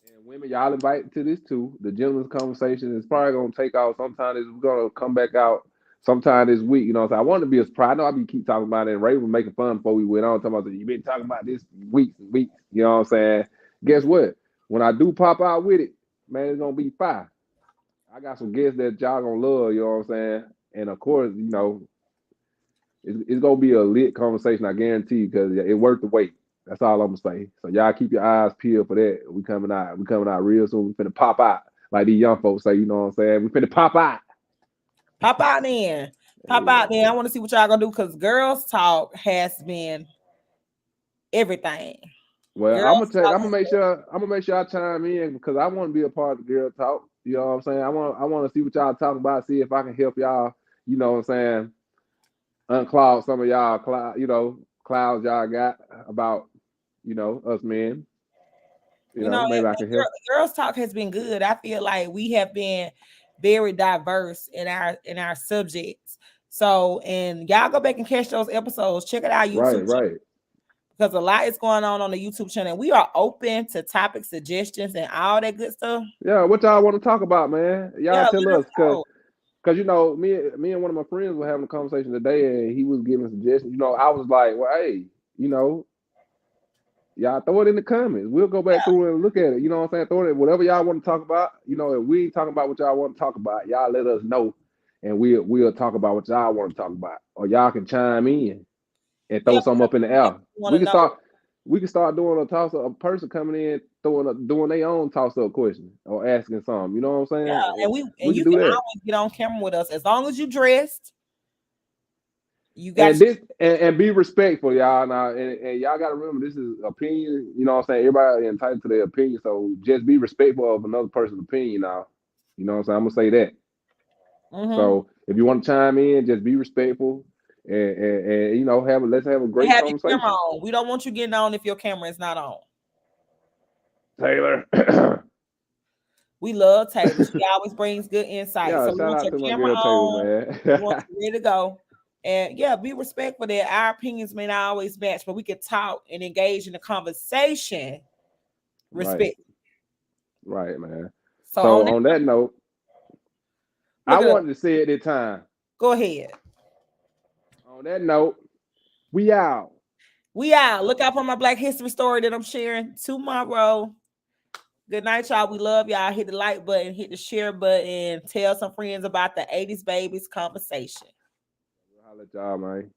and women, y'all invited to this too. The gentleman's conversation is probably gonna take off sometime. It's gonna come back out sometime this week. You know what I'm saying? I want to be a surprise. I know I keep talking about it, and Ray was making fun before we went on, talking about, you been talking about this weeks and weeks. You know what I'm saying? Guess what? When I do pop out with it, man, it's gonna be fire. I got some guests that y'all gonna love, you know what I'm saying? And of course, you know, it's gonna be a lit conversation, I guarantee you, because it's worth the wait. That's all I'm gonna say. So y'all keep your eyes peeled for that. We coming out real soon. We finna pop out, like these young folks say, you know what I'm saying? We finna pop out. Pop out then. Pop out then. I want to see what y'all gonna do because girls talk has been everything. Well, I'm gonna make sure I chime in because I want to be a part of the girl talk. You know what I'm saying? I want to see what y'all talking about, see if I can help y'all, you know what I'm saying, unclog some of y'all clouds y'all got about, you know, us men. You know, maybe I can help. Girls talk has been good. I feel like we have been very diverse in our subjects. So, and y'all go back and catch those episodes. Check it out. YouTube. Right. because a lot is going on the YouTube channel. We are open to topic suggestions and all that good stuff. Yeah, what y'all want to talk about, man? Y'all Yeah, tell let us, us know. cause you know, me and one of my friends were having a conversation today, and he was giving suggestions. You know, I was like, well, hey, you know, y'all throw it in the comments. We'll go back through and look at it. You know what I'm saying? Throw it, whatever y'all want to talk about. You know, if we ain't talking about what y'all want to talk about, y'all let us know, and we'll talk about what y'all want to talk about, or y'all can chime in and throw Yeah, something up in the air. want We to can know. start. We can start doing a toss up. A person coming in doing their own toss up question or asking something. You know what I'm saying? Yeah, and we can you do can that. always get on camera with us as long as you dressed. You got And this and be respectful, y'all. Now and y'all gotta remember this is opinion. You know what I'm saying? Everybody entitled to their opinion. So just be respectful of another person's opinion now. You know what I'm saying? I'm gonna say that. So if you want to chime in, just be respectful and you know, let's have a great have your camera conversation. on. We don't want you getting on if your camera is not on. Taylor. We love Taylor. She always brings good insight. Yeah, So we shout want out your to my camera girl on. Taylor, We man. want you ready to go. And yeah, be respectful that our opinions may not always match, but we can talk and engage in the conversation. Respect. Right, man. So So on that note, I look at wanted to say at this time. Go ahead. On that note, we out. We out. Look out for my Black History story that I'm sharing tomorrow. Good night, y'all. We love y'all. Hit the like button, hit the share button, tell some friends about the 80s Babies conversation. We'll holler at y'all, man.